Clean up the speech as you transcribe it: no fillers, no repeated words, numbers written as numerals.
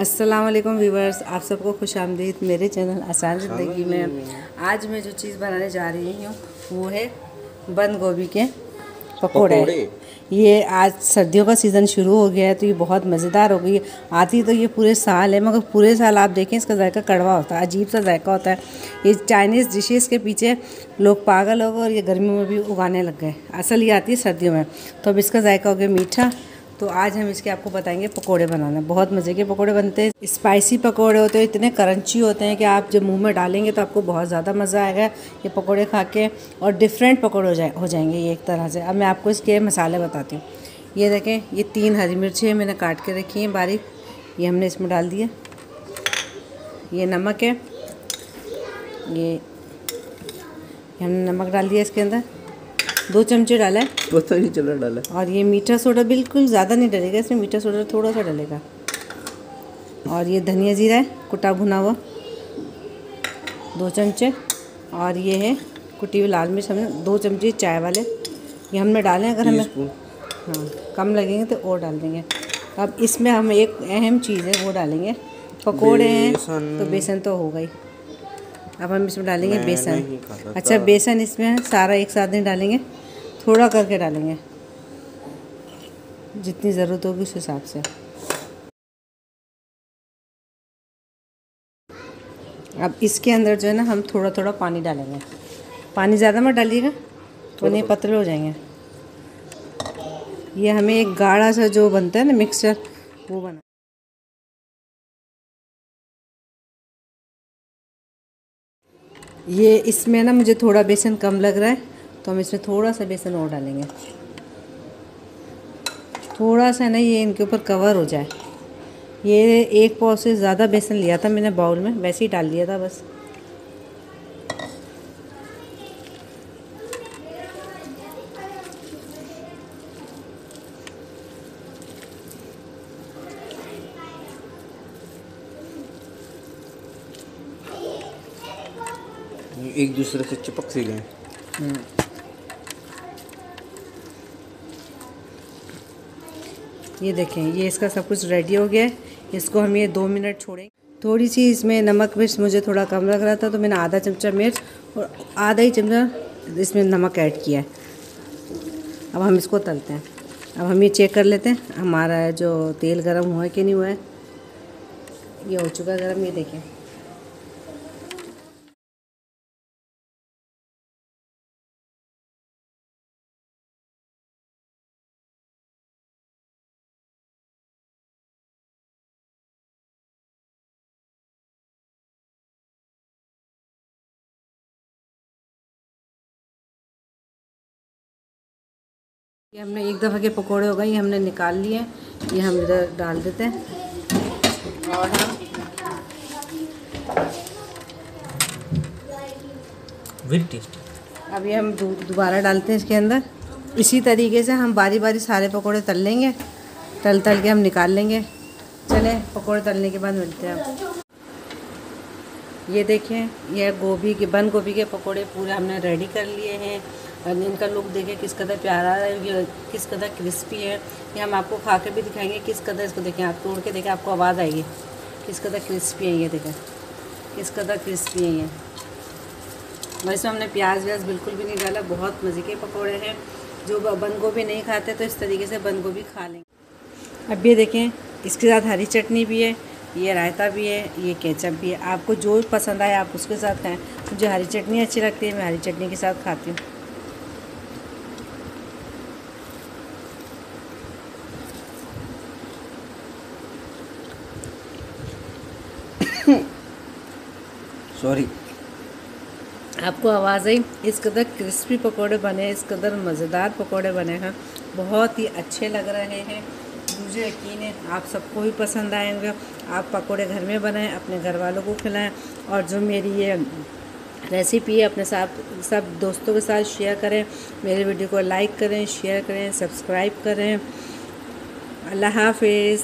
अस्सलाम वालेकुम व्यूवर्स, आप सबको खुश आमदीद मेरे चैनल आसान ज़िंदगी में। आज मैं जो चीज़ बनाने जा रही हूँ वो है बंद गोभी के पकोड़े। ये आज सर्दियों का सीज़न शुरू हो गया है तो ये बहुत मज़ेदार हो गई है। आती तो ये पूरे साल है, मगर पूरे साल आप देखें इसका जायका कड़वा होता है, अजीब सा जायका होता है। ये चाइनीज़ डिशेज़ के पीछे लोग पागल हो गए और ये गर्मियों में भी उगाने लग गए। असल ये आती है सर्दियों में, तो अब इसका जायका हो गया मीठा। तो आज हम इसके आपको बताएंगे पकोड़े बनाना। बहुत मज़े के पकोड़े बनते हैं, स्पाइसी पकोड़े होते हैं, इतने क्रंची होते हैं कि आप जब मुंह में डालेंगे तो आपको बहुत ज़्यादा मज़ा आएगा ये पकोड़े खा के। और डिफरेंट पकोड़े हो जाएंगे ये एक तरह से। अब मैं आपको इसके मसाले बताती हूँ। ये देखें, ये 3 हरी मिर्ची मैंने काट के रखी हैं बारीक, ये हमने इसमें डाल दिया। ये नमक है, ये हमने नमक डाल दिया इसके अंदर, 2 चमचे डाला है, 2 चमचे डाला। और ये मीठा सोडा बिल्कुल ज़्यादा नहीं डलेगा इसमें, मीठा सोडा थोड़ा सा डलेगा। और ये धनिया जीरा है कुटा भुना हुआ 2 चमचे, और ये है कुटी हुई लाल मिर्च हमने 2 चमचे चाय वाले ये हमने डाले हैं। अगर हमें कम लगेंगे तो और डाल देंगे। अब इसमें हम एक अहम चीज़ है वो डालेंगे, पकोड़े हैं तो बेसन तो होगा ही। अब हम इसमें डालेंगे बेसन। अच्छा, बेसन इसमें सारा एक साथ नहीं डालेंगे, थोड़ा करके डालेंगे, जितनी ज़रूरत होगी उस हिसाब से। अब इसके अंदर जो है ना हम थोड़ा थोड़ा पानी डालेंगे, पानी ज़्यादा मत डालिएगा तो नहीं पतले हो जाएंगे। ये हमें एक गाढ़ा सा जो बनता है ना मिक्सचर वो बना। ये इसमें ना मुझे थोड़ा बेसन कम लग रहा है तो हम इसमें थोड़ा सा बेसन और डालेंगे, थोड़ा सा ना ये इनके ऊपर कवर हो जाए। ये 1 पाव से ज़्यादा बेसन लिया था मैंने बाउल में, वैसे ही डाल दिया था बस। एक दूसरे से चिपक से गए। ये देखें, ये इसका सब कुछ रेडी हो गया है। इसको हम ये 2 मिनट छोड़ेंगे। थोड़ी सी इसमें नमक मिर्च मुझे थोड़ा कम लग रहा था तो मैंने आधा चमचा मिर्च और आधा ही चमचा इसमें नमक ऐड किया है। अब हम इसको तलते हैं। अब हम ये चेक कर लेते हैं हमारा जो तेल गरम हुआ है कि नहीं हुआ है। ये हो चुका है गरम, ये देखें। ये हमने एक दफ़ा के पकोड़े हो गए, ये हमने निकाल लिए। ये हम इधर डाल देते हैं और हम अब ये हम दोबारा डालते हैं इसके अंदर। इसी तरीके से हम बारी बारी सारे पकोड़े तल लेंगे, तल के हम निकाल लेंगे। चलें, पकोड़े तलने के बाद मिलते हैं। ये देखें, ये बंद गोभी के पकोड़े पूरे हमने रेडी कर लिए हैं। और इनका लुक देखें किस कदर प्यारा है, ये किस कदर क्रिस्पी है। ये हम आपको खा के भी दिखाएंगे किस कदर। इसको देखें, आप तोड़ के देखें, आपको आवाज़ आएगी किस कदर क्रिस्पी है। ये देखें किस कदर क्रिस्पी है ये। वैसे हमने प्याज व्याज बिल्कुल भी नहीं डाला। बहुत मज़े के पकोड़े हैं। जो बंद गोभी नहीं खाते तो इस तरीके से बंद गोभी खा लेंगे। अब ये देखें, इसके साथ हरी चटनी भी है, ये रायता भी है, ये केचप भी है। आपको जो पसंद आए आप उसके साथ खाएं। मुझे हरी चटनी अच्छी लगती है, मैं हरी चटनी के साथ खाती हूँ। सॉरी, आपको आवाज़ आई। इस कदर क्रिस्पी पकोड़े बने, इस कदर मज़ेदार पकोड़े बने हैं, बहुत ही अच्छे लग रहे हैं। मुझे यकीन है आप सबको भी पसंद आएंगे। आप पकोड़े घर में बनाएं, अपने घर वालों को खिलाएं। और जो मेरी ये रेसिपी है अपने साथ सब दोस्तों के साथ शेयर करें। मेरे वीडियो को लाइक करें, शेयर करें, सब्सक्राइब करें। अल्लाह हाफिज़।